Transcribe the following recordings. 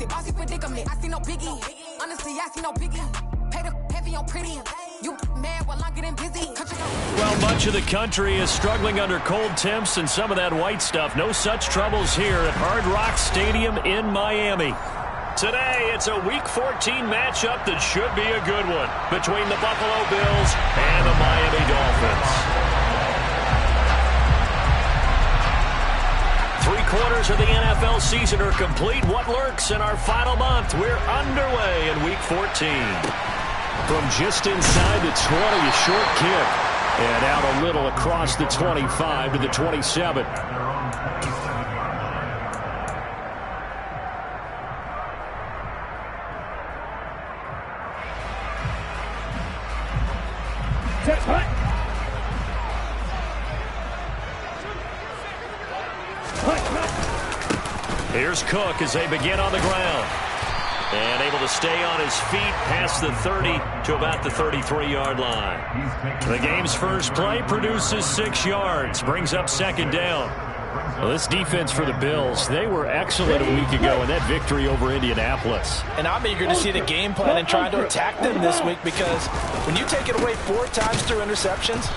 it, bossy predicament. I see no biggie. Honestly, I see no biggie. Pay the heavy on pretty. You mad while I'm getting busy. Well, much of the country is struggling under cold temps and some of that white stuff. No such troubles here at Hard Rock Stadium in Miami. Today, it's a Week 14 matchup that should be a good one between the Buffalo Bills and the Miami Dolphins. 3/4 of the NFL season are complete. What lurks in our final month? We're underway in Week 14. From just inside the 20, a short kick. And out a little across the 25 to the 27. Here's Cook as they begin on the ground. And able to stay on his feet past the 30 to about the 33-yard line. The game's first play produces 6 yards, brings up second down. Well, this defense for the Bills, they were excellent a week ago in that victory over Indianapolis. And I'm eager to see the game plan and trying to attack them this week, because when you take it away 4 times through interceptions,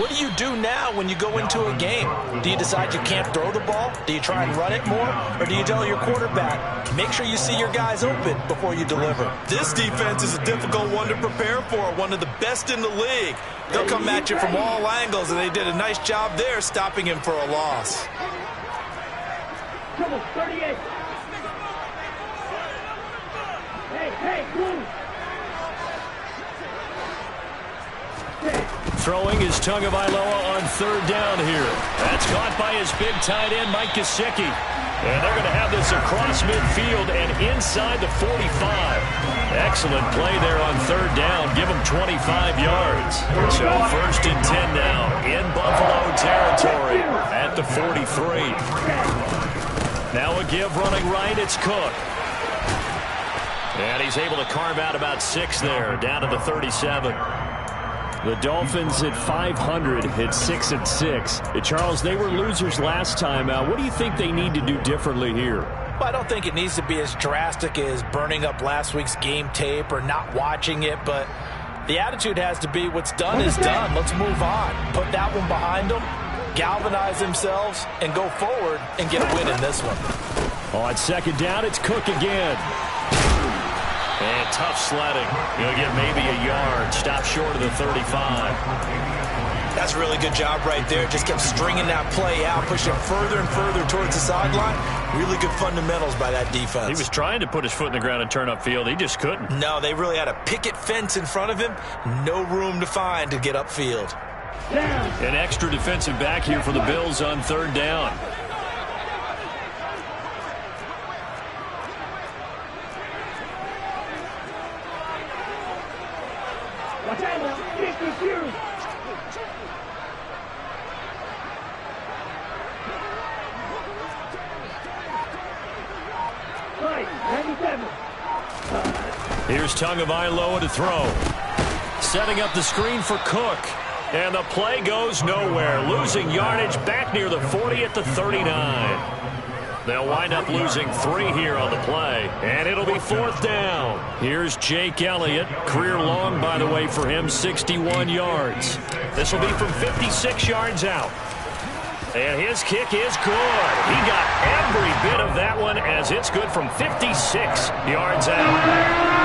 what do you do now when you go into a game? Do you decide you can't throw the ball? Do you try and run it more? Or do you tell your quarterback, make sure you see your guys open before you deliver? This defense is a difficult one to prepare for, one of the best in the league. They'll come at you from all angles, and they did a nice job there stopping him for a loss. Come on, 38. Hey, move. Throwing is Tagovailoa on third down here. That's caught by his big tight end, Mike Gesicki. And they're going to have this across midfield and inside the 45. Excellent play there on third down. Give him 25 yards. So 1st and 10 now in Buffalo territory at the 43. Now a give running right, it's Cook. And he's able to carve out about 6 there, down to the 37. The Dolphins at 500 at 6-6. Charles, they were losers last time out. What do you think they need to do differently here? Well, I don't think it needs to be as drastic as burning up last week's game tape or not watching it, but the attitude has to be what's done is done. Let's move on. Put that one behind them, galvanize themselves, and go forward and get a win in this one. On second down, it's Cook again. And tough sledding. He'll get maybe a yard. Stop short of the 35. That's a really good job right there. Just kept stringing that play out, pushing it further and further towards the sideline. Really good fundamentals by that defense. He was trying to put his foot in the ground and turn upfield. He just couldn't. No, they really had a picket fence in front of him. No room to find to get upfield. An extra defensive back here for the Bills on third down. Watch out now. Get confused. Right, 97. Here's Tagovailoa to throw. Setting up the screen for Cook. And the play goes nowhere. Losing yardage back near the 40 at the 39. They'll wind up losing 3 here on the play. And it'll be 4th down. Here's Jake Elliott. Career long, by the way, for him, 61 yards. This will be from 56 yards out. And his kick is good. He got every bit of that one as it's good from 56 yards out.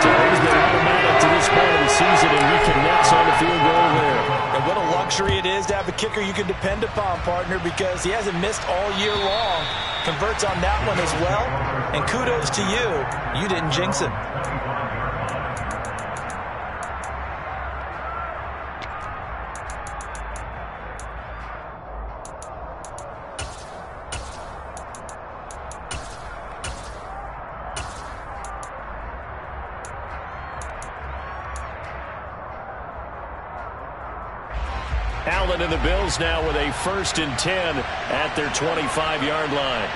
So he's been automatic to this point of the season, and he connects on the field goal there. And what a luxury it is to have a kicker you can depend upon, partner, because he hasn't missed all year long. Converts on that one as well. And kudos to you. You didn't jinx him. Allen and the Bills now with a 1st and 10 at their 25-yard line.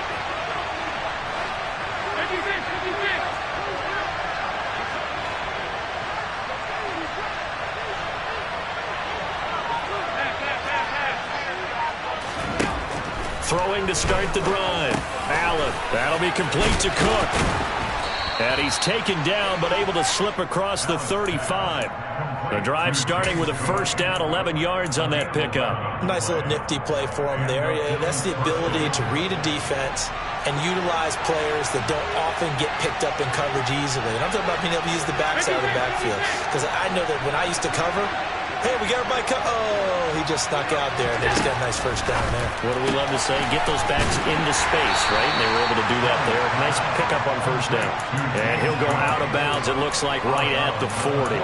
Throwing to start the drive. Allen. That'll be complete to Cook. And he's taken down, but able to slip across the 35. The drive starting with a first down, 11 yards on that pickup. Nice little nifty play for him there. Yeah, that's the ability to read a defense and utilize players that don't often get picked up in coverage easily. And I'm talking about being able to use the backside of the backfield. Because I know that when I used to cover, hey, we got everybody oh, he just snuck out there, and they just got a nice first down there. What do we love to say? Get those backs into space, right? And they were able to do that there. Nice pickup on first down. And he'll go out of bounds, it looks like, right at the 40.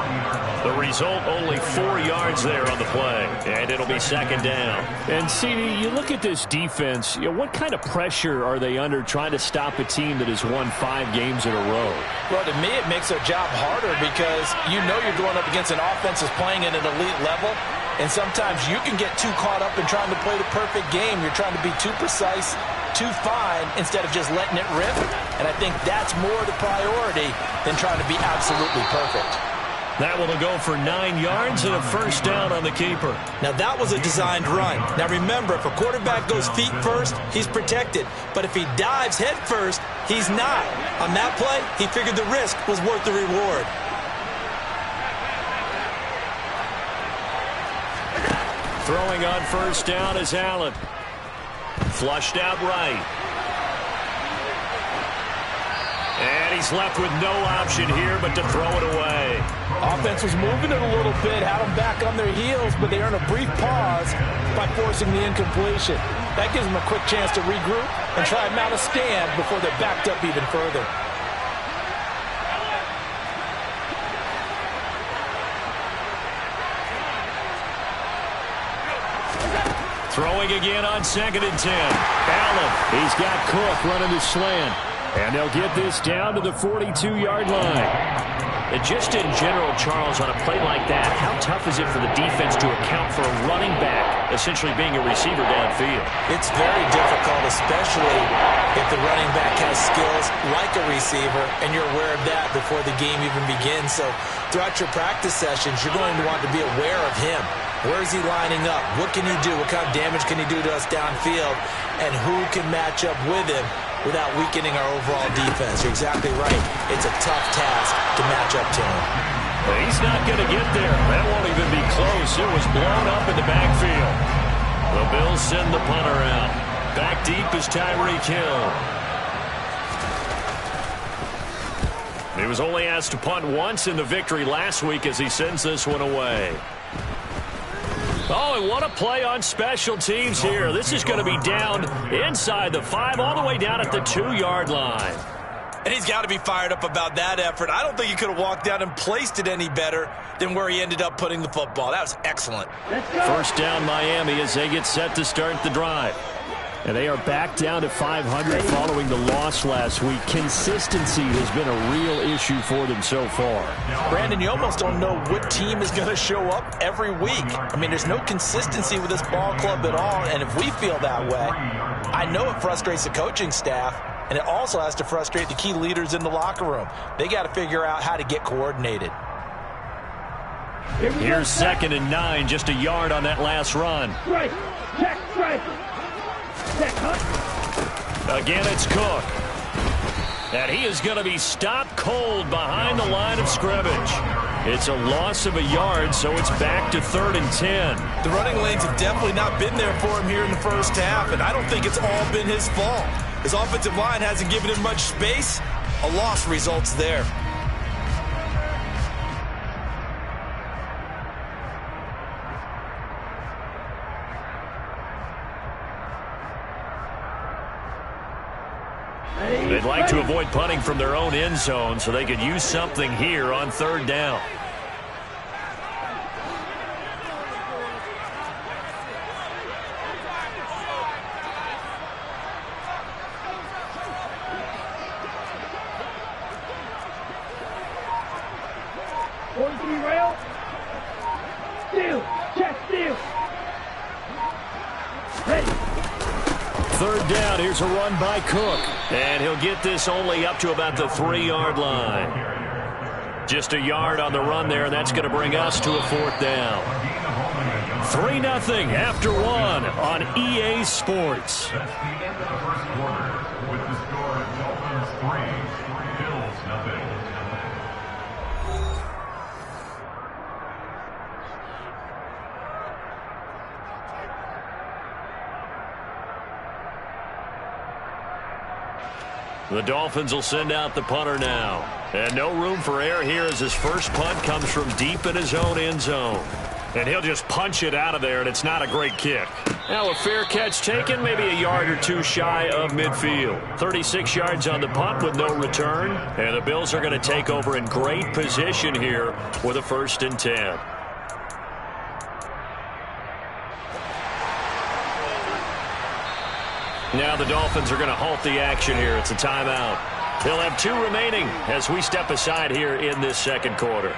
The result, only 4 yards there on the play. And it'll be second down. And, CD, you look at this defense, what kind of pressure are they under trying to stop a team that has won 5 games in a row? Well, to me, it makes their job harder because you know you're going up against an offense that's playing at an elite level, and sometimes you can get too caught up in trying to play the perfect game. You're trying to be too precise, too fine, instead of just letting it rip. And I think that's more the priority than trying to be absolutely perfect. That will go for 9 yards and a first down on the keeper. Now, that was a designed run. Now, remember, if a quarterback goes feet first, he's protected. But if he dives head first, he's not. On that play, he figured the risk was worth the reward. Throwing on first down is Allen. Flushed out right. And he's left with no option here but to throw it away. Offense was moving it a little bit, had them back on their heels, but they earned a brief pause by forcing the incompletion. That gives them a quick chance to regroup and try and mount a stand before they're backed up even further. Throwing again on 2nd and 10. Allen, he's got Cook running the slant. And they'll get this down to the 42-yard line. And just in general, Charles, on a play like that, how tough is it for the defense to account for a running back essentially being a receiver downfield? It's very difficult, especially if the running back has skills like a receiver, and you're aware of that before the game even begins. So throughout your practice sessions, you're going to want to be aware of him. Where is he lining up? What can he do? What kind of damage can he do to us downfield? And who can match up with him without weakening our overall defense? You're exactly right. It's a tough task to match up to him. Well, he's not going to get there. That won't even be close. It was blown up in the backfield. The Bills send the punter out. Back deep is Tyreek Hill. He was only asked to punt once in the victory last week as he sends this one away. Oh, and what a play on special teams here. This is going to be down inside the 5, all the way down at the 2-yard line. And he's got to be fired up about that effort. I don't think he could have walked down and placed it any better than where he ended up putting the football. That was excellent. First down Miami as they get set to start the drive. And they are back down to 500 following the loss last week. Consistency has been a real issue for them so far. Brandon, you almost don't know what team is going to show up every week. I mean, there's no consistency with this ball club at all, and if we feel that way, I know it frustrates the coaching staff, and it also has to frustrate the key leaders in the locker room. They got to figure out how to get coordinated. Here's 2nd and 9, just a yard on that last run. Strike. Check. Strike. Again, it's Cook. And he is going to be stopped cold behind the line of scrimmage. It's a loss of a yard, so it's back to 3rd and 10. The running lanes have definitely not been there for him here in the first half, and I don't think it's all been his fault. His offensive line hasn't given him much space. A loss results there. They'd like to avoid punting from their own end zone so they could use something here on 3rd down. Rail. Steal. Check. Steal. Ready. 3rd down, here's a run by Cook. And he'll get this only up to about the 3-yard line. Just a yard on the run there, and that's going to bring us to a 4th down. 3-0 after 1 on EA Sports. With the score of Dolphins 3, Bills 0. The Dolphins will send out the punter now. And no room for error here as his first punt comes from deep in his own end zone. And he'll just punch it out of there, and it's not a great kick. Now a fair catch taken, maybe a yard or two shy of midfield. 36 yards on the punt with no return. And the Bills are going to take over in great position here with a 1st and 10. Now the Dolphins are going to halt the action here. It's a timeout. They'll have 2 remaining as we step aside here in this second quarter.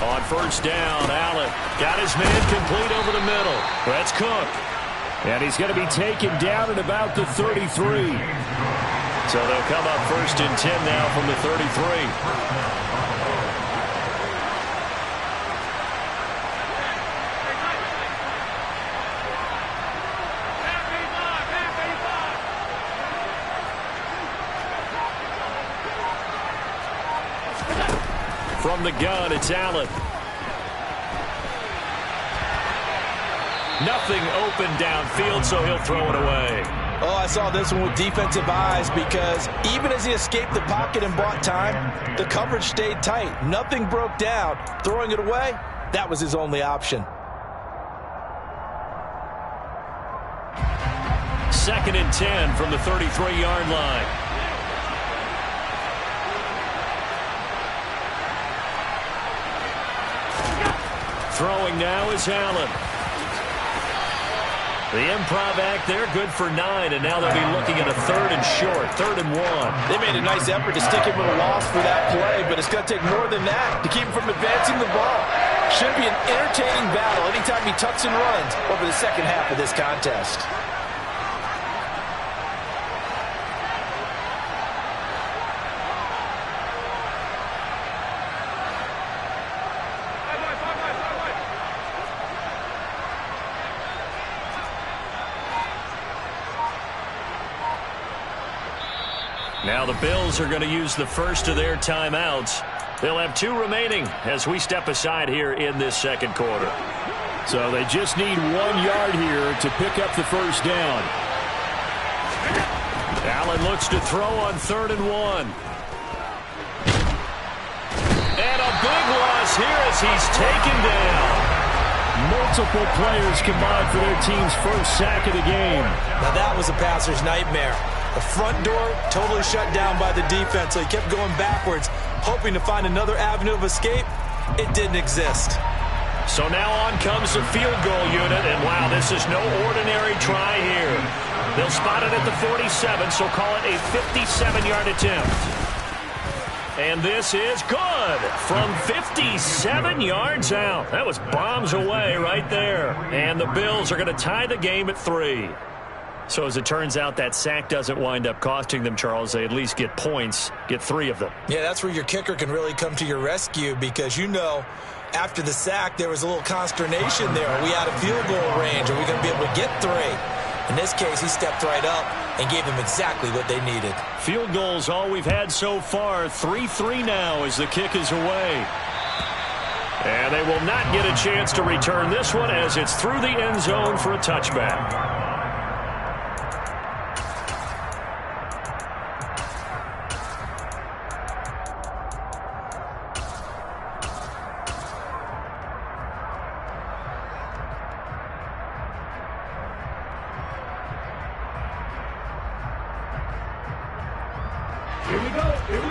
On 1st down, Allen got his man complete over the middle. That's Cook. And he's going to be taken down at about the 33. So they'll come up 1st and 10 now from the 33. From the gun, it's Allen. Nothing open downfield, so he'll throw it away. Oh, I saw this one with defensive eyes because even as he escaped the pocket and bought time, the coverage stayed tight. Nothing broke down. Throwing it away, that was his only option. 2nd and 10 from the 33-yard line. Throwing now is Allen. The improv act there, good for 9, and now they'll be looking at a 3rd and short, 3rd and 1. They made a nice effort to stick him with a loss for that play, but it's going to take more than that to keep him from advancing the ball. Should be an entertaining battle anytime he tucks and runs over the second half of this contest. Now the Bills are going to use the first of their timeouts. They'll have 2 remaining as we step aside here in this second quarter. So they just need 1 yard here to pick up the 1st down. Allen looks to throw on 3rd and 1. And a big loss here as he's taken down. Multiple players combined for their team's first sack of the game. Now that was a passer's nightmare. The front door totally shut down by the defense, so he kept going backwards, hoping to find another avenue of escape. It didn't exist. So now on comes the field goal unit, and wow, this is no ordinary try here. They'll spot it at the 47, so call it a 57-yard attempt. And this is good from 57 yards out. That was bombs away right there. And the Bills are going to tie the game at 3. So as it turns out, that sack doesn't wind up costing them, Charles. They at least get points, get 3 of them. Yeah, that's where your kicker can really come to your rescue because, you know, after the sack, there was a little consternation there. Are we out of field goal range? Are we going to be able to get 3? In this case, he stepped right up and gave them exactly what they needed. Field goals all we've had so far. 3-3 now as the kick is away. And they will not get a chance to return this one as it's through the end zone for a touchback.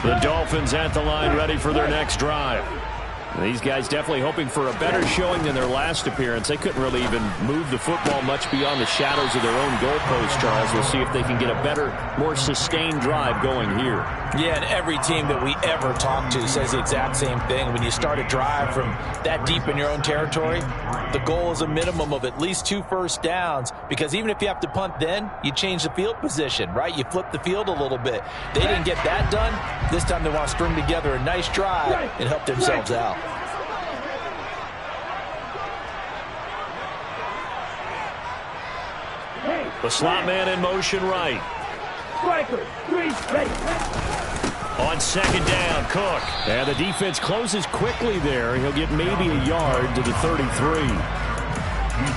The Dolphins at the line ready for their next drive. These guys definitely hoping for a better showing than their last appearance. They couldn't really even move the football much beyond the shadows of their own goalpost, Charles. We'll see if they can get a better, more sustained drive going here. Yeah, and every team that we ever talk to says the exact same thing. When you start a drive from that deep in your own territory, the goal is a minimum of at least 2 first downs, because even if you have to punt then, you change the field position, right? You flip the field a little bit. They didn't get that done. This time they want to string together a nice drive and help themselves out. The slot man in motion right. Striker, 3, ready. On second down, Cook. And the defense closes quickly there. He'll get maybe a yard to the 33.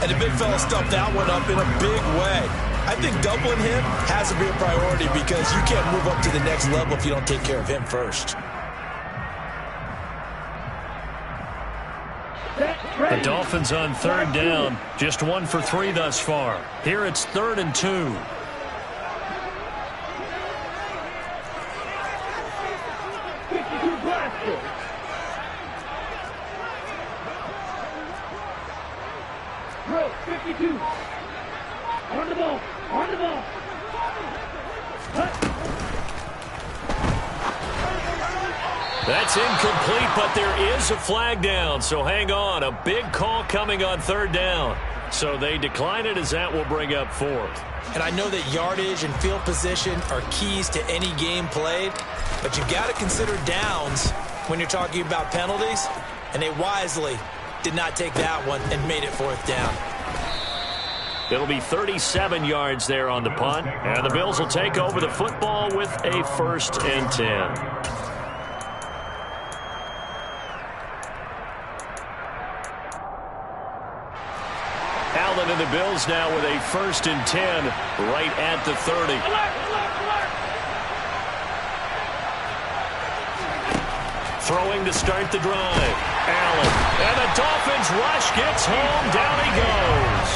And the big fella stuffed that one up in a big way. I think doubling him has to be a priority because you can't move up to the next level if you don't take care of him first. The Dolphins on third down, just 1 for 3 thus far. Here it's 3rd and 2. Bro, 52. On the ball. On the ball. That's incomplete, but there is a flag down, so hang on. A big call coming on third down. So they decline it as that will bring up 4th. And I know that yardage and field position are keys to any game played, but you've got to consider downs when you're talking about penalties, and they wisely did not take that one and made it 4th down. It'll be 37 yards there on the punt, and the Bills will take over the football with a 1st and 10. Allen and the Bills now with a 1st and 10 right at the 30. Throwing to start the drive. Allen. And the Dolphins rush gets home. Down he goes.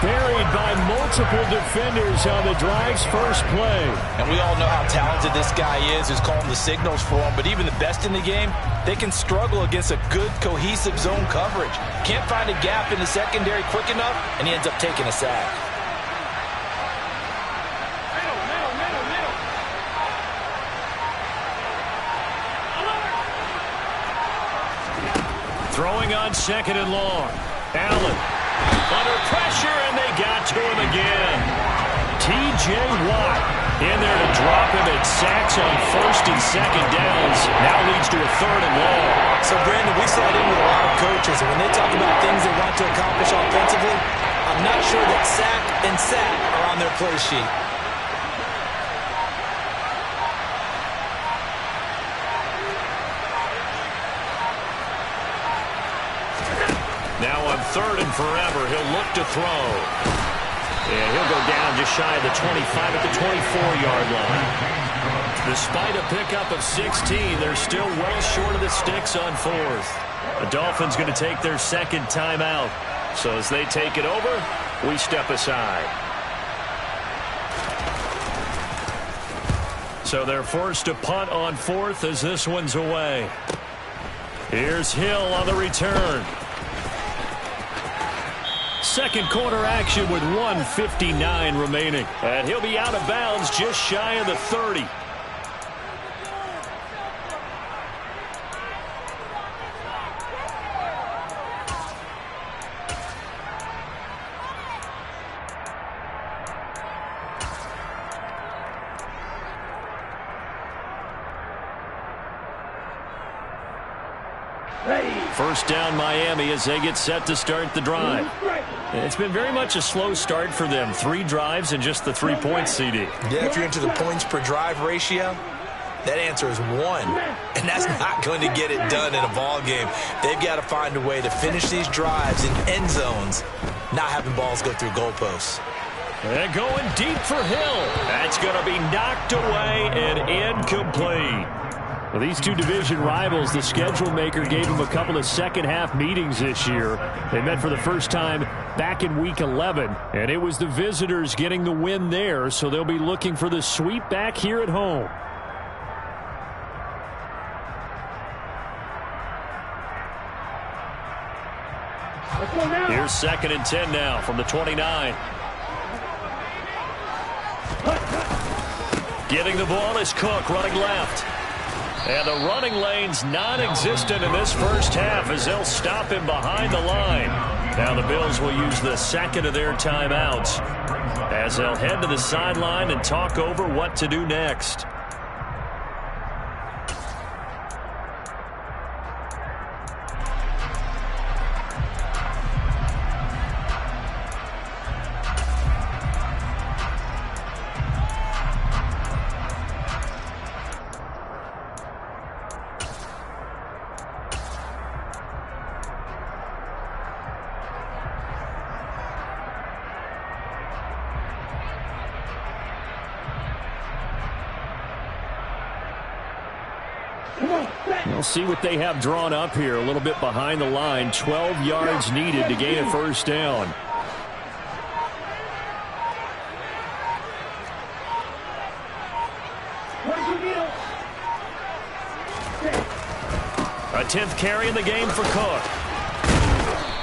Buried by multiple defenders on the drive's first play. And we all know how talented this guy is who's calling the signals for him. But even the best in the game, they can struggle against a good, cohesive zone coverage. Can't find a gap in the secondary quick enough, and he ends up taking a sack. Throwing on 2nd and long. Allen under pressure, and they got to him again. T.J. Watt in there to drop him at sacks on 1st and 2nd downs. Now leads to a 3rd and long. So, Brandon, we slide in with a lot of coaches, and when they talk about things they want to accomplish offensively, I'm not sure that sack and sack are on their play sheet. Now on 3rd and forever, he'll look to throw. And he'll go down just shy of the 25 at the 24-yard line. Despite a pickup of 16, they're still well short of the sticks on 4th. The Dolphins going to take their 2nd timeout. So as they take it over, we step aside. So they're forced to punt on 4th as this one's away. Here's Hill on the return. Second quarter action with 1:59 remaining. And he'll be out of bounds just shy of the 30. First down Miami as they get set to start the drive. It's been very much a slow start for them. 3 drives and just the 3 points, CD. Yeah, if you're into the points per drive ratio, that answer is 1. And that's not going to get it done in a ball game. They've got to find a way to finish these drives in end zones, not having balls go through goalposts. And going deep for Hill. That's going to be knocked away and incomplete. Well, these two division rivals, the schedule maker gave them a couple of second-half meetings this year. They met for the first time back in Week 11, and it was the visitors getting the win there, so they'll be looking for the sweep back here at home. Here's 2nd and 10 now from the 29. Getting the ball is Cook running left. And the running lane's non-existent in this first half as they'll stop him behind the line. Now the Bills will use the 2nd of their timeouts as they'll head to the sideline and talk over what to do next. We'll see what they have drawn up here. A little bit behind the line. 12 yards needed to gain a first down. A 10th carry in the game for Cook.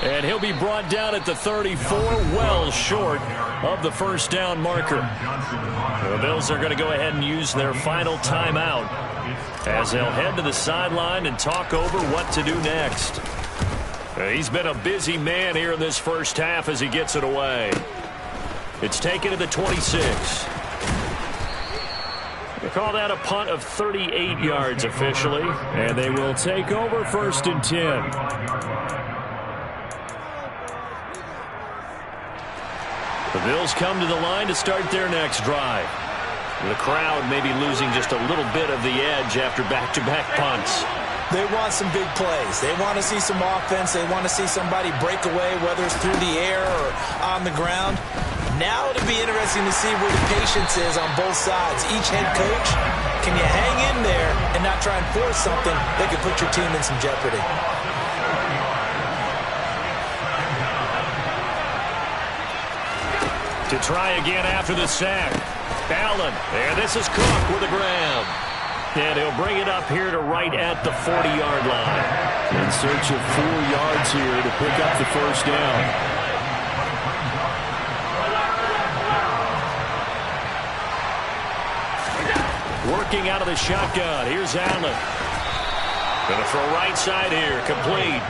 And he'll be brought down at the 34, well short of the first down marker. The Bills are going to go ahead and use their final timeout as they'll head to the sideline and talk over what to do next. He's been a busy man here in this first half as he gets it away. It's taken to the 26. They call that a punt of 38 yards officially, and they will take over 1st and 10. The Bills come to the line to start their next drive. The crowd may be losing just a little bit of the edge after back-to-back punts. They want some big plays. They want to see some offense. They want to see somebody break away, whether it's through the air or on the ground. Now it'll be interesting to see where the patience is on both sides. Each head coach, can you hang in there and not try and force something that could put your team in some jeopardy? To try again after the sack. Allen, and this is Cook with a grab. And he'll bring it up here to right at the 40-yard line. In search of 4 yards here to pick up the first down. Working out of the shotgun. Here's Allen. Going to throw right side here. Complete.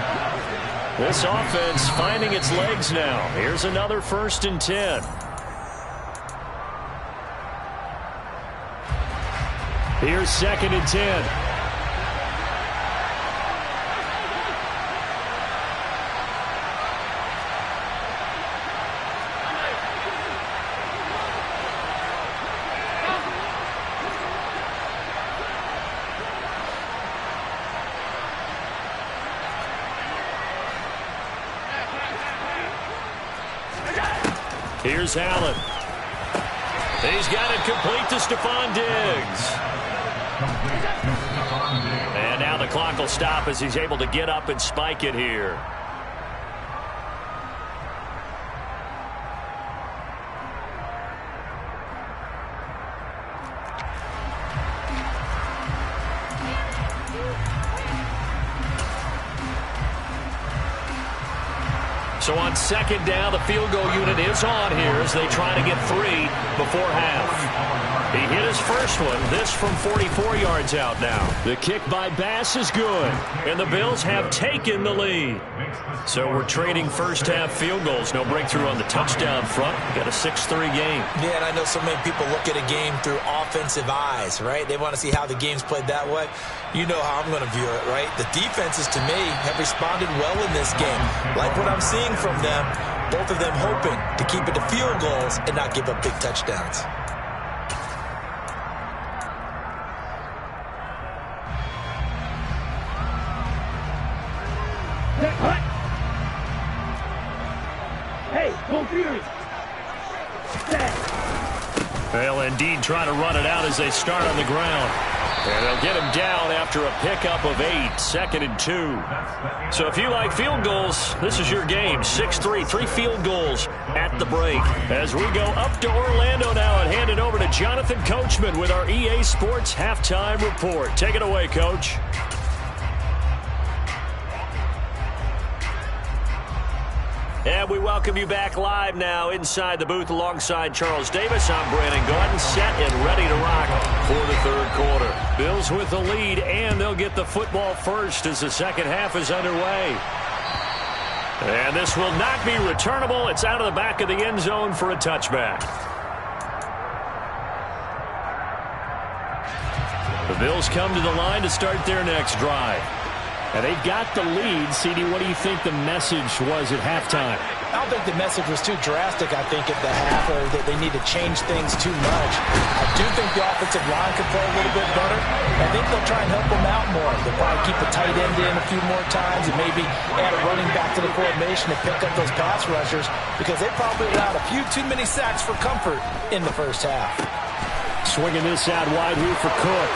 This offense finding its legs now. Here's another 1st and 10. Here's 2nd and 10. Here's Allen. He's got it complete to Stephon Diggs. And now the clock will stop as he's able to get up and spike it here. So on 2nd down, the field goal unit is on here as they try to get 3 before half. He hit his first one, this from 44 yards out now. The kick by Bass is good, and the Bills have taken the lead. So we're trading first half field goals. No breakthrough on the touchdown front. Got a 6-3 game. Yeah, and I know so many people look at a game through offensive eyes, right? They want to see how the game's played that way. You know how I'm going to view it, right? The defenses, to me, have responded well in this game. Like what I'm seeing from them, both of them hoping to keep it to field goals and not give up big touchdowns. They'll indeed try to run it out as they start on the ground. And they'll get him down after a pickup of 8, 2nd and 2. So if you like field goals, this is your game. 6-3, 3 field goals at the break. As we go up to Orlando now and hand it over to Jonathan Coachman with our EA Sports Halftime Report. Take it away, Coach. And we welcome you back live now inside the booth alongside Charles Davis. I'm Brandon Gordon, set and ready to rock for the 3rd quarter. Bills with the lead, and they'll get the football first as the second half is underway. And this will not be returnable. It's out of the back of the end zone for a touchback. The Bills come to the line to start their next drive. And they've got the lead. CD, what do you think the message was at halftime? I don't think the message was too drastic, I think, at the half, or that they need to change things too much. I do think the offensive line could play a little bit better. I think they'll try and help them out more. They'll probably keep the tight end in a few more times and maybe add a running back to the formation to pick up those pass rushers, because they probably allowed a few too many sacks for comfort in the first half. Swinging this out wide here for Cook.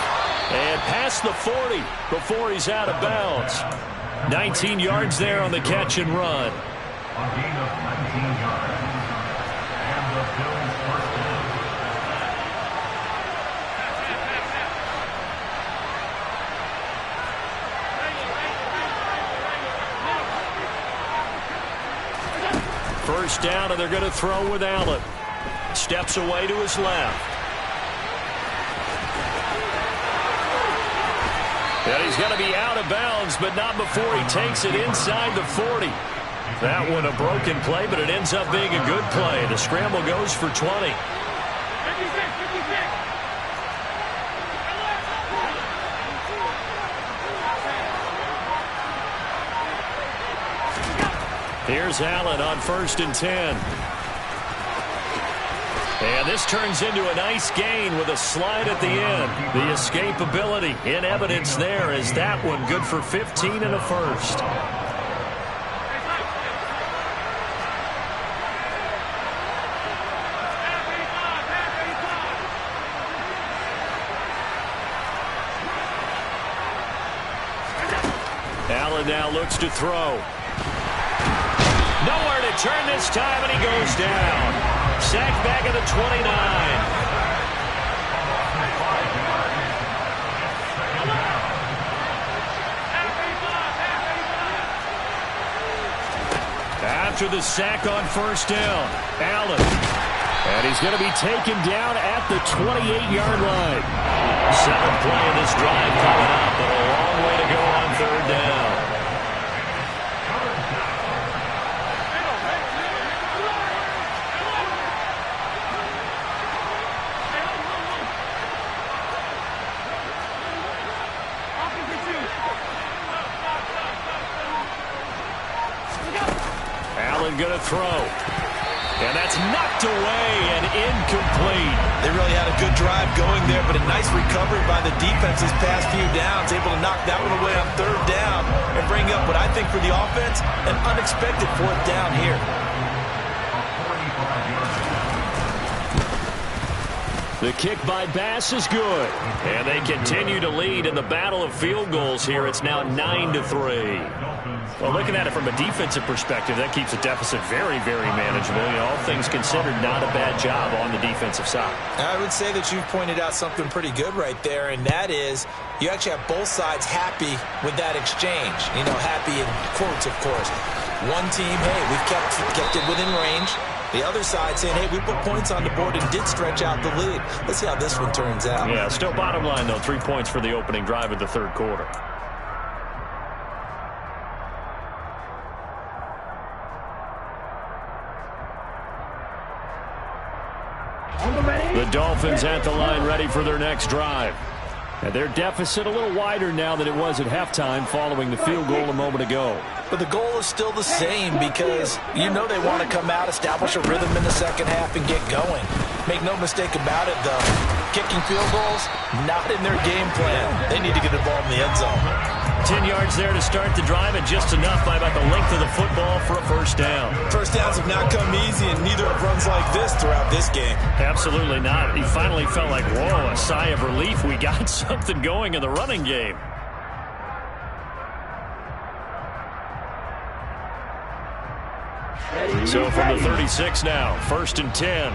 And past the 40 before he's out of bounds. 19 yards there on the catch and run. A gain of 19 yards. And the Bills first down. First down, and they're going to throw with Allen. Steps away to his left. And he's going to be out of bounds, but not before he takes it inside the 40. That one a broken play, but it ends up being a good play. The scramble goes for 20. Here's Allen on 1st and 10. And this turns into a nice gain with a slide at the end. The escapability in evidence there is that one good for 15 and a first. Allen now looks to throw. Nowhere to turn this time, and he goes down. Sacked back at the 29. After the sack on 1st down, Allen. And he's going to be taken down at the 28-yard line. 7th play of this drive coming up, but a long way to go on 3rd down. Going to throw. And that's knocked away and incomplete. They really had a good drive going there, but a nice recovery by the defense this past few downs, able to knock that one away on 3rd down and bring up what I think for the offense, an unexpected 4th down here. The kick by Bass is good. And they continue to lead in the battle of field goals here. It's now 9-3. Well, looking at it from a defensive perspective, that keeps the deficit very, very manageable. You know, all things considered, not a bad job on the defensive side. I would say that you've pointed out something pretty good right there, and that is you actually have both sides happy with that exchange. You know, happy in quotes, of course. One team, hey, we've kept it within range. The other side saying, hey, we put points on the board and did stretch out the lead. Let's see how this one turns out. Yeah, still bottom line, though, 3 points for the opening drive of the 3rd quarter. The Dolphins at the line ready for their next drive. And their deficit a little wider now than it was at halftime following the field goal a moment ago. But the goal is still the same because you know they want to come out, establish a rhythm in the second half, and get going. Make no mistake about it, though. Kicking field goals, not in their game plan. They need to get the ball in the end zone. 10 yards there to start the drive, and just enough by about the length of the football for a 1st down. First downs have not come easy, and neither have runs like this throughout this game. Absolutely not. He finally felt like, whoa, a sigh of relief. We got something going in the running game. So from the 36 now, 1st and 10.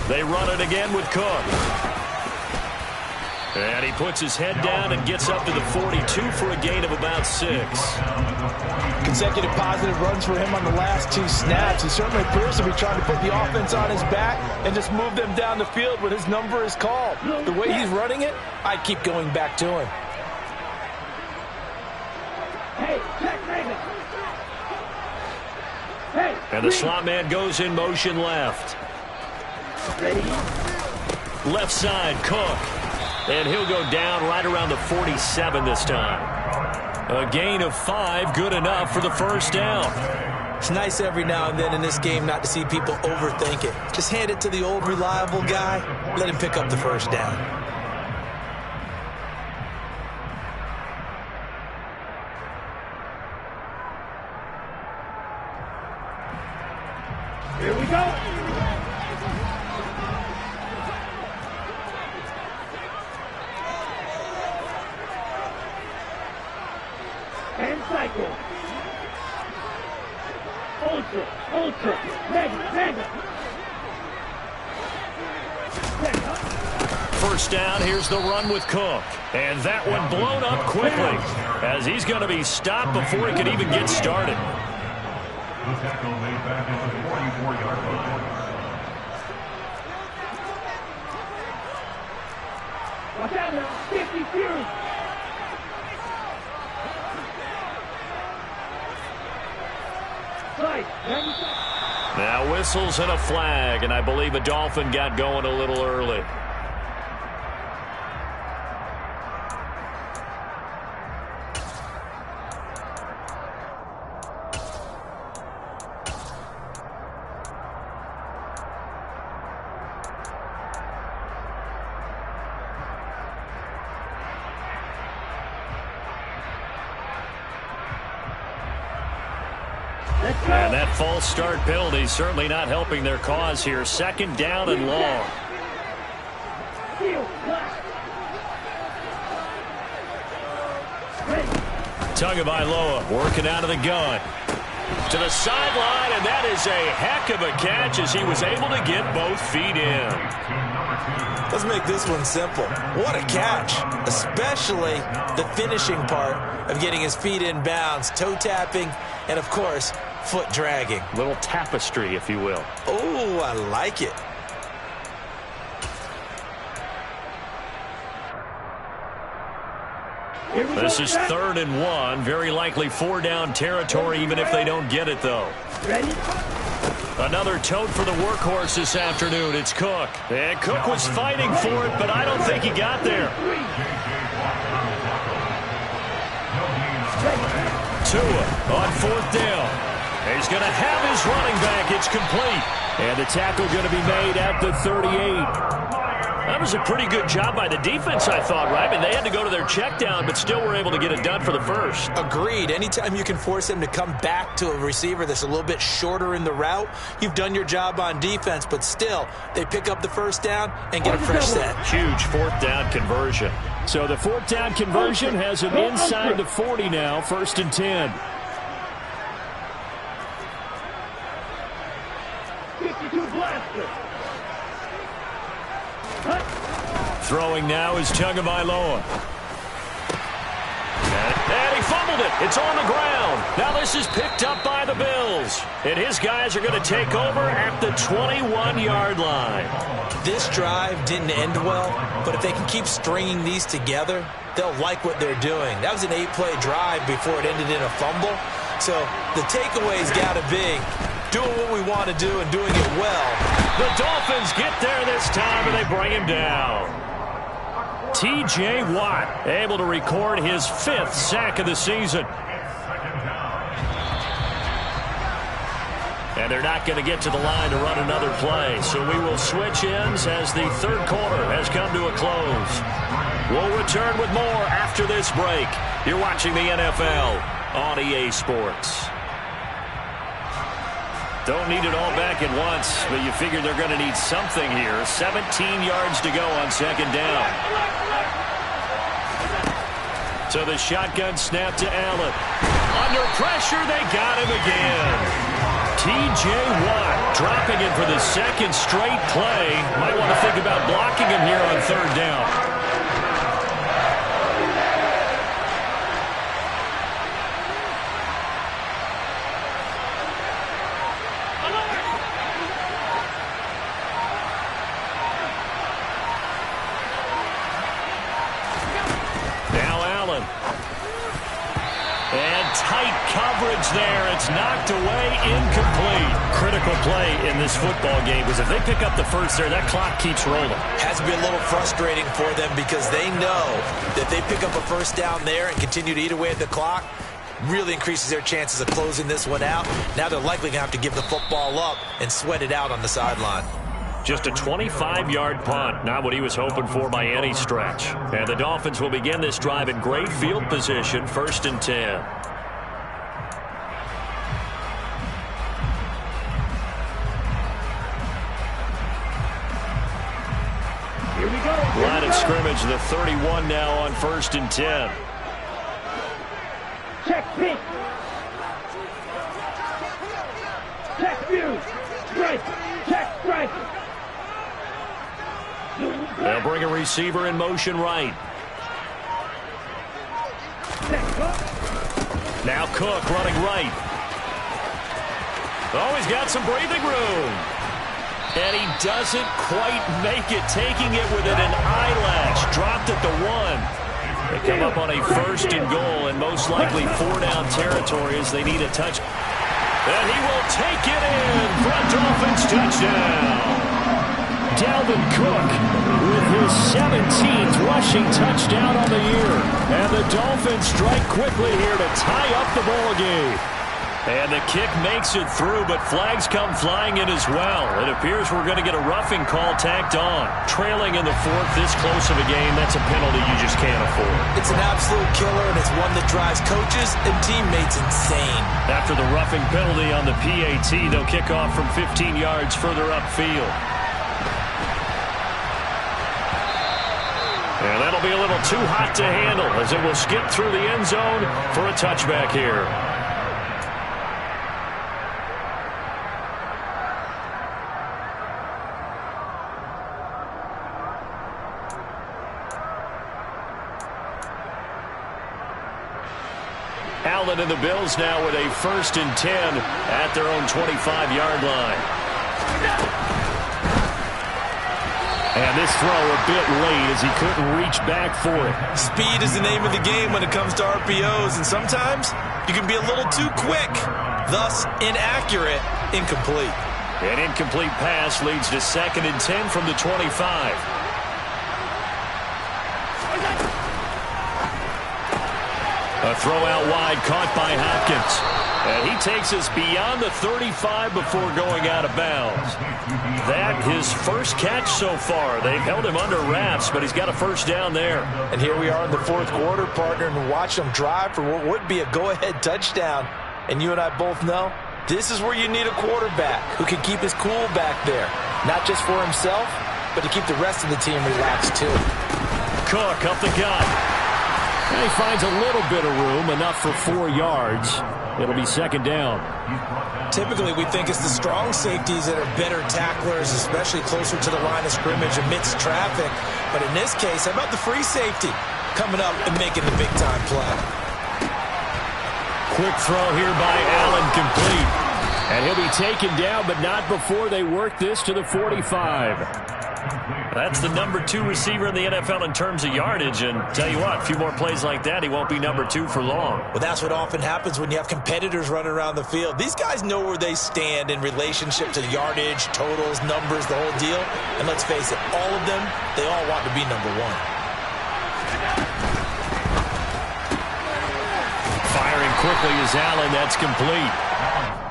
They run it again with Cook. And he puts his head down and gets up to the 42 for a gain of about 6. Consecutive positive runs for him on the last 2 snaps. He certainly appears to be trying to put the offense on his back and just move them down the field when his number is called. The way he's running it, I keep going back to him. And the slot man goes in motion left. Left side, Cook. And he'll go down right around the 47 this time. A gain of 5, good enough for the 1st down. It's nice every now and then in this game not to see people overthink it. Just hand it to the old reliable guy. Let him pick up the 1st down. go. And cycle. Ultra, mega. First down, here's the run with Cook. And that one blown up quickly as he's going to be stopped before he can even get started. The tackle made back at the 44-yard line. Watch out now, 50 Fury. Now whistles and a flag, and I believe a Dolphin got going a little early. And that false start penalty certainly not helping their cause here. Second down and long. Tagovailoa working out of the gun. To the sideline, and that is a heck of a catch as he was able to get both feet in. Let's make this one simple. What a catch, especially the finishing part of getting his feet in bounds, toe tapping, and of course, foot dragging. Little tapestry, if you will. Oh, I like it. This is 3rd and 1. Very likely 4-down territory, even if they don't get it, though. Another tote for the workhorse this afternoon. It's Cook. And Cook was fighting for it, but I don't think he got there. Tua on 4th down. He's going to have his running back. It's complete. And the tackle going to be made at the 38. That was a pretty good job by the defense, I thought, right? I mean, they had to go to their check down, but still were able to get it done for the first. Agreed. Anytime you can force them to come back to a receiver that's a little bit shorter in the route, you've done your job on defense, but still, they pick up the first down and get a fresh set. Huge 4th down conversion. So the 4th down conversion has him inside the 40 now, 1st and 10. 52 blaster. Throwing now is Tagovailoa. And he fumbled it. It's on the ground. Now this is picked up by the Bills. And his guys are going to take over at the 21-yard line. This drive didn't end well, but if they can keep stringing these together, they'll like what they're doing. That was an 8-play drive before it ended in a fumble. So the takeaway's got to be doing what we want to do and doing it well. The Dolphins get there this time, and they bring him down. T.J. Watt able to record his 5th sack of the season. And they're not going to get to the line to run another play, so we will switch ends as the 3rd quarter has come to a close. We'll return with more after this break. You're watching the NFL on EA Sports. Don't need it all back at once, but you figure they're going to need something here. 17 yards to go on 2nd down. So the shotgun snap to Allen. Under pressure, they got him again. T.J. Watt dropping it for the 2nd straight play. Might want to think about blocking him here on 3rd down. There, it's knocked away, incomplete. Critical play in this football game because if they pick up the first there, that clock keeps rolling. Has to be a little frustrating for them because they know that they pick up a first down there and continue to eat away at the clock, really increases their chances of closing this one out. Now they're likely going to have to give the football up and sweat it out on the sideline. Just a 25-yard punt, not what he was hoping for by any stretch. And the Dolphins will begin this drive in great field position, 1st and 10. goes to the 31 now on 1st and 10. Check pitch. Check view. Strike. Check strike. They'll bring a receiver in motion right. Now Cook running right. Oh, he's got some breathing room. And he doesn't quite make it, taking it within an eyelash. Dropped at the 1. They come up on a 1st and goal, and most likely 4-down territory as they need a touch. And he will take it in for a Dolphins touchdown. Dalvin Cook with his 17th rushing touchdown on the year. And the Dolphins strike quickly here to tie up the ball game. And the kick makes it through, but flags come flying in as well. It appears we're going to get a roughing call tacked on. Trailing in the 4th, this close of a game, that's a penalty you just can't afford. It's an absolute killer, and it's one that drives coaches and teammates insane. After the roughing penalty on the PAT, they'll kick off from 15 yards further upfield. And that'll be a little too hot to handle as it will skip through the end zone for a touchback here. Allen and the Bills now with a 1st and 10 at their own 25-yard line. And this throw a bit late as he couldn't reach back for it. Speed is the name of the game when it comes to RPOs, and sometimes you can be a little too quick, thus inaccurate, incomplete. An incomplete pass leads to 2nd and 10 from the 25. A throw out wide caught by Hopkins. And he takes us beyond the 35 before going out of bounds. That his first catch so far. They've held him under wraps, but he's got a 1st down there. And here we are in the 4th quarter, partner, and watch him drive for what would be a go-ahead touchdown. And you and I both know this is where you need a quarterback who can keep his cool back there. Not just for himself, but to keep the rest of the team relaxed too. Cook up the gut. And he finds a little bit of room, enough for 4 yards. It'll be 2nd down. Typically, we think it's the strong safeties that are better tacklers, especially closer to the line of scrimmage amidst traffic. But in this case, how about the free safety coming up and making the big-time play? Quick throw here by Allen, complete. And he'll be taken down, but not before they work this to the 45. That's the number 2 receiver in the NFL in terms of yardage. And tell you what, a few more plays like that, he won't be number 2 for long. Well, that's what often happens when you have competitors running around the field. These guys know where they stand in relationship to yardage, totals, numbers, the whole deal. And let's face it, all of them, they all want to be number 1. Firing quickly is Allen. That's complete.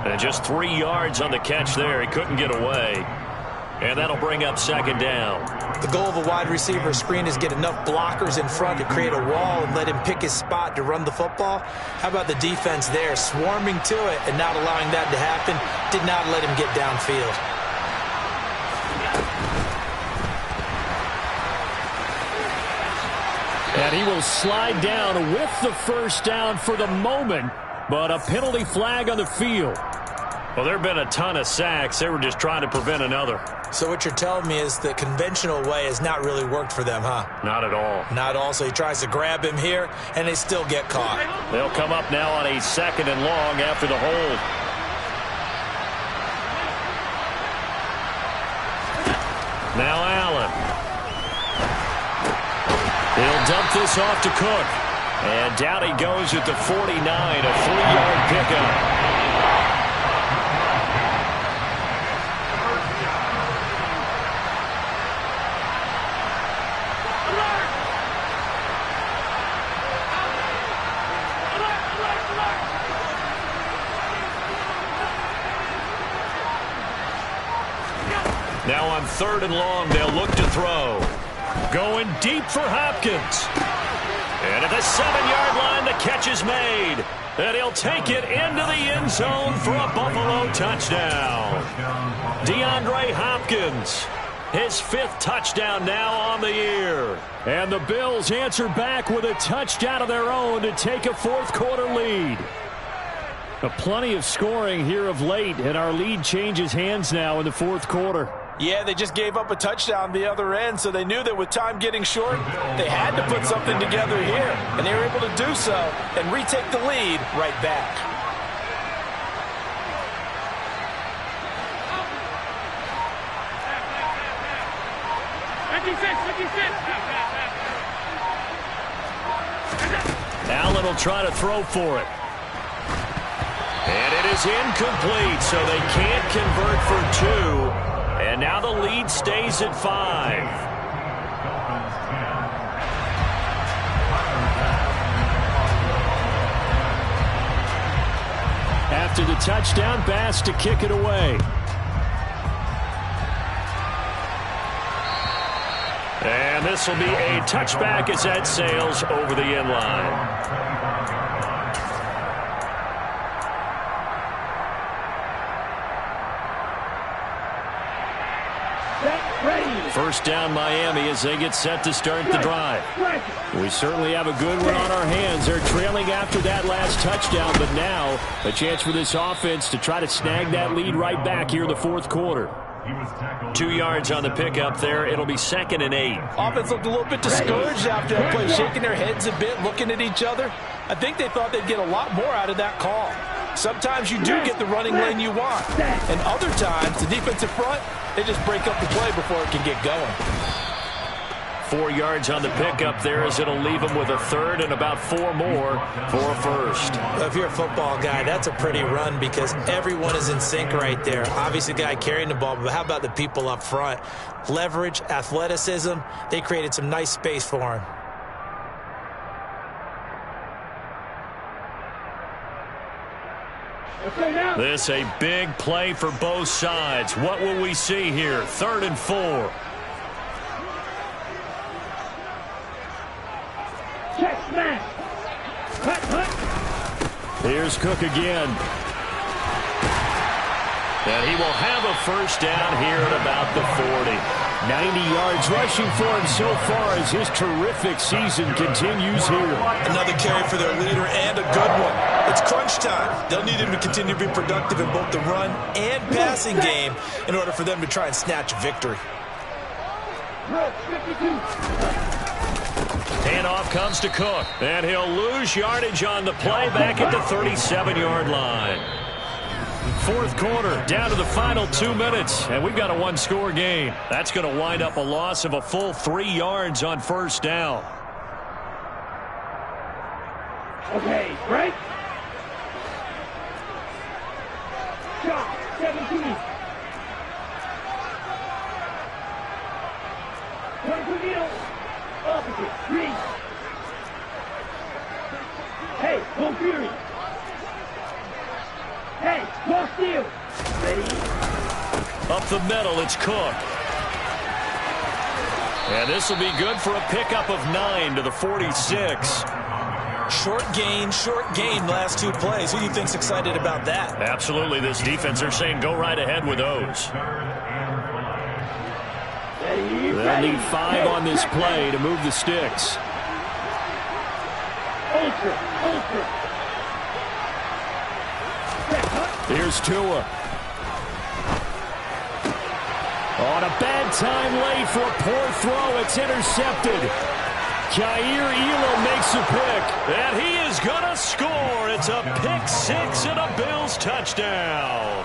And just 3 yards on the catch there. He couldn't get away. And that'll bring up 2nd down. The goal of a wide receiver screen is get enough blockers in front to create a wall and let him pick his spot to run the football. How about the defense there, swarming to it and not allowing that to happen? Did not let him get downfield. And he will slide down with the 1st down for the moment, but a penalty flag on the field. Well, there have been a ton of sacks. They were just trying to prevent another. So what you're telling me is the conventional way has not really worked for them, huh? Not at all. Not all. So he tries to grab him here, and they still get caught. They'll come up now on a 2nd and long after the hold. Now Allen. He'll dump this off to Cook. And down he goes at the 49, a 3-yard pickup. Now on 3rd and long, they'll look to throw. Going deep for Hopkins. And at the 7-yard line, the catch is made. And he'll take it into the end zone for a Buffalo touchdown. DeAndre Hopkins. His 5th touchdown now on the year. And the Bills answer back with a touchdown of their own to take a fourth-quarter lead. Plenty of scoring here of late, and our lead changes hands now in the fourth quarter. Yeah, they just gave up a touchdown the other end, so they knew that with time getting short, they had to put something together here. And they were able to do so and retake the lead right back. Allen will try to throw for it. And it is incomplete, so they can't convert for 2. And now the lead stays at 5. After the touchdown, Bass to kick it away. And this will be a touchback as that sails over the end line. First down Miami as they get set to start the drive. We certainly have a good one on our hands. They're trailing after that last touchdown, but now a chance for this offense to try to snag that lead right back here in the fourth quarter. 2 yards on the pickup there. It'll be 2nd and 8. Offense looked a little bit discouraged after that play, shaking their heads a bit, looking at each other. I think they thought they'd get a lot more out of that call. Sometimes you do get the running lane you want, and other times the defensive front, they just break up the play before it can get going. 4 yards on the pickup there as it'll leave them with a 3rd and about 4 more for a 1st. Well, if you're a football guy, that's a pretty run because everyone is in sync right there. Obviously, the guy carrying the ball, but how about the people up front? Leverage, athleticism, they created some nice space for him. This a big play for both sides. What will we see here? 3rd and 4. Check smash. Cut. Here's Cook again. And he will have a first down here at about the 40. 90 yards rushing for him so far as his terrific season continues here. Another carry for their leader and a good one. It's crunch time. They'll need him to continue to be productive in both the run and passing game in order for them to try and snatch a victory. Handoff comes to Cook, and he'll lose yardage on the play back at the 37-yard line. Fourth quarter, down to the final 2 minutes, and we've got a one-score game. That's going to wind up a loss of a full 3 yards on first down. Okay, break. Shot, 17. Come to middle. Opposite, 3. Hey, go Fury. Hey, go steal. Ready? Up the middle, it's Cook. And this will be good for a pickup of 9 to the 46. Short gain, last 2 plays. Who do you think's excited about that? Absolutely, this defense, they're saying go right ahead with those. They'll need 5 on this play to move the sticks. Ultra. Here's Tua. On a bad time late for a poor throw. It's intercepted. Jair Elam makes a pick. And he is going to score. It's a pick 6 and a Bills touchdown.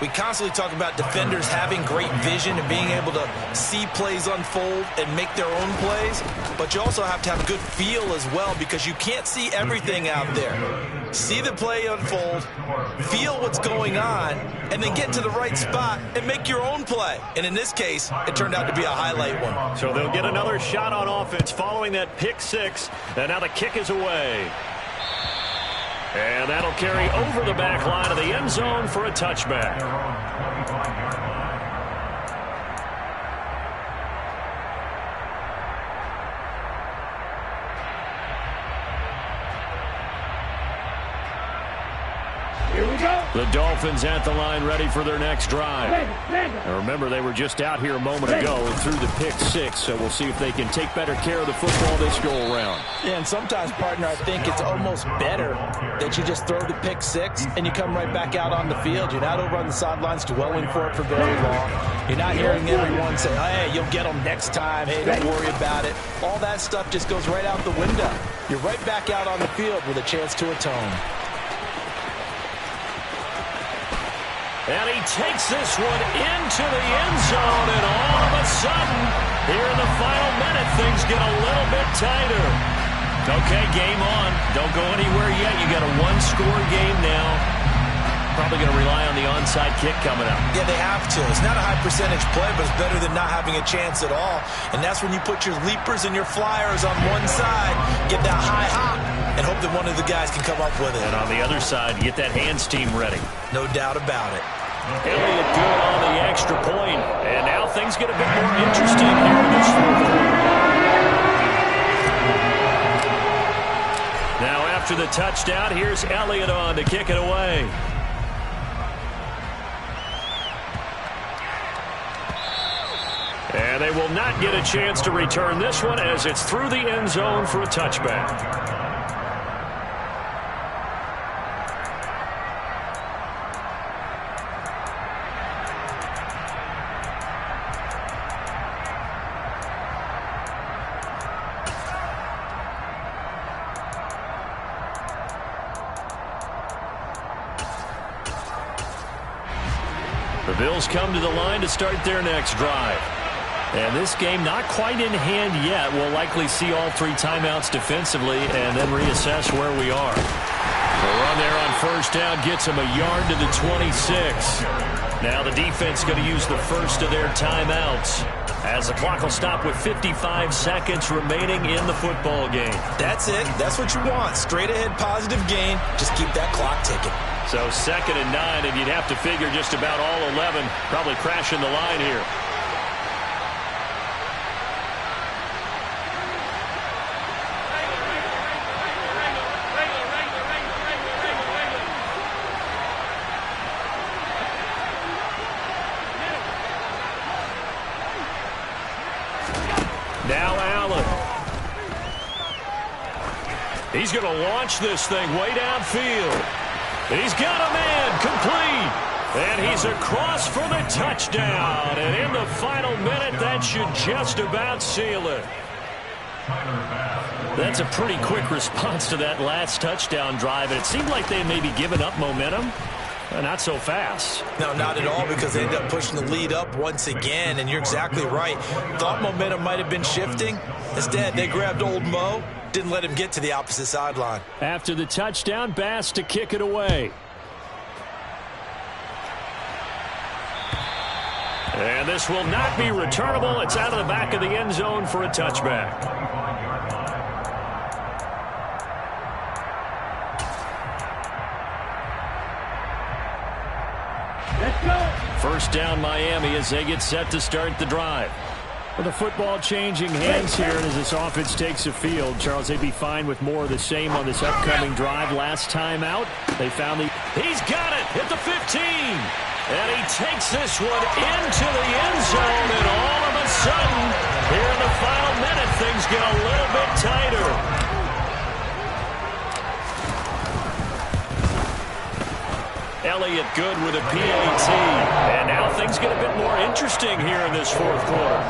We constantly talk about defenders having great vision and being able to see plays unfold and make their own plays, but you also have to have good feel as well because you can't see everything out there. See the play unfold, feel what's going on, and then get to the right spot and make your own play. And in this case, it turned out to be a highlight one. So they'll get another shot on offense following that pick 6, and now the kick is away. And that'll carry over the back line of the end zone for a touchback. Here we go. The Dolphins at the line ready for their next drive. Now remember, they were just out here a moment ago and threw the pick 6, so we'll see if they can take better care of the football this go-around. Yeah, and sometimes, partner, I think it's almost better that you just throw the pick 6 and you come right back out on the field. You're not over on the sidelines dwelling for it for very long. You're not hearing everyone say, hey, you'll get them next time. Hey, don't worry about it. All that stuff just goes right out the window. You're right back out on the field with a chance to atone. And he takes this one into the end zone, and all of a sudden, here in the final minute, things get a little bit tighter. Okay, game on. Don't go anywhere yet. You got a one-score game now. Probably going to rely on the onside kick coming up. Yeah, they have to. It's not a high percentage play, but it's better than not having a chance at all. And that's when you put your leapers and your flyers on one side, get that high hop, and hope that one of the guys can come up with it. And on the other side, get that hands team ready. No doubt about it. Elliott good on the extra point. And now things get a bit more interesting here in this fourth quarter. Now after the touchdown, here's Elliott on to kick it away. And they will not get a chance to return this one as it's through the end zone for a touchback. The Bills come to the line to start their next drive. And this game not quite in hand yet. We'll likely see all 3 timeouts defensively and then reassess where we are. The run there on first down gets them a yard to the 26. Now the defense going to use the first of their timeouts as the clock will stop with 55 seconds remaining in the football game. That's it. That's what you want. Straight ahead positive gain. Just keep that clock ticking. So 2nd and 9, and you'd have to figure just about all 11 probably crashing the line here. Now Allen. He's going to launch this thing way downfield. He's got a man complete. And he's across for the touchdown. And in the final minute, that should just about seal it. That's a pretty quick response to that last touchdown drive. And it seemed like they may be giving up momentum. Not so fast. No, not at all, because they end up pushing the lead up once again, and you're exactly right. Thought momentum might have been shifting. Instead, they grabbed old Mo, didn't let him get to the opposite sideline. After the touchdown, Bass to kick it away. And this will not be returnable. It's out of the back of the end zone for a touchback. First down Miami as they get set to start the drive. With the football changing hands here, and as this offense takes the field, Charles, they'd be fine with more of the same on this upcoming drive. Last time out, they found he's got it at the 15. And he takes this one into the end zone, and all of a sudden, here in the final minute, things get a little bit tighter. Elliott good with a PAT. And now things get a bit more interesting here in this fourth quarter.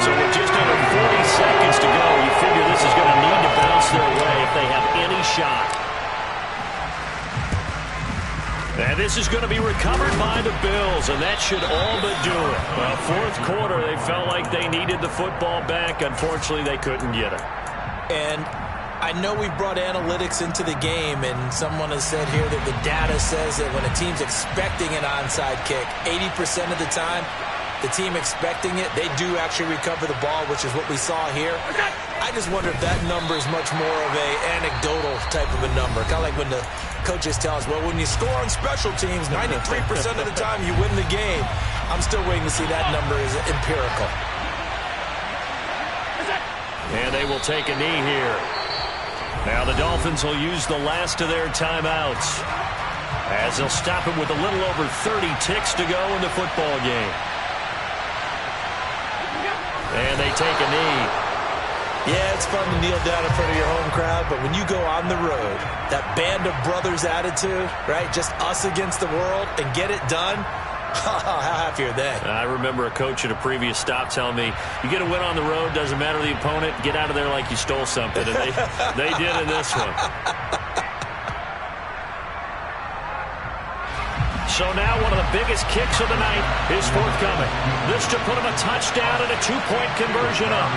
So with just under 40 seconds to go, you figure this is going to need to bounce their way if they have any shot. And this is going to be recovered by the Bills, and that should all but do it. Well, fourth quarter, they felt like they needed the football back. Unfortunately, they couldn't get it. And I know we brought analytics into the game, and someone has said here that the data says that when a team's expecting an onside kick, 80% of the time, the team expecting it, they do actually recover the ball, which is what we saw here. I just wonder if that number is much more of a anecdotal type of a number. Kind of like when the coaches tell us, well, when you score on special teams, 93% of the time you win the game. I'm still waiting to see that number is empirical. And they will take a knee here. Now the Dolphins will use the last of their timeouts. as they'll stop him with a little over 30 ticks to go in the football game. And they take a knee. Yeah, it's fun to kneel down in front of your home crowd, but when you go on the road, that band of brothers attitude, right, just us against the world, and get it done, how happy are they? I remember a coach at a previous stop telling me, you get a win on the road, doesn't matter the opponent, get out of there like you stole something. And they did in this one. So now one of the biggest kicks of the night is forthcoming. This to put him a touchdown and a 2-point conversion up.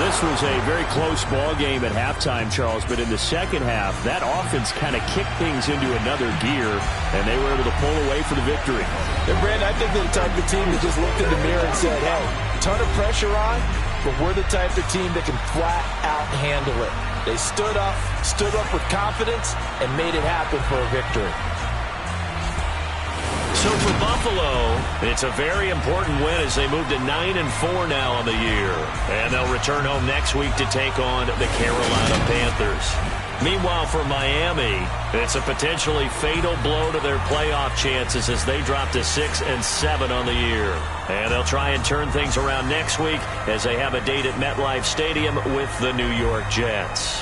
This was a very close ball game at halftime, Charles, but in the second half, that offense kind of kicked things into another gear, and they were able to pull away for the victory. And Brandon, I think they're the type of team that just looked in the mirror and said, hey, ton of pressure on, but we're the type of team that can flat out handle it. They stood up with confidence, and made it happen for a victory. So for Buffalo, it's a very important win as they move to 9-4 now on the year. And they'll return home next week to take on the Carolina Panthers. Meanwhile, for Miami, it's a potentially fatal blow to their playoff chances as they drop to 6-7 on the year. And they'll try and turn things around next week as they have a date at MetLife Stadium with the New York Jets.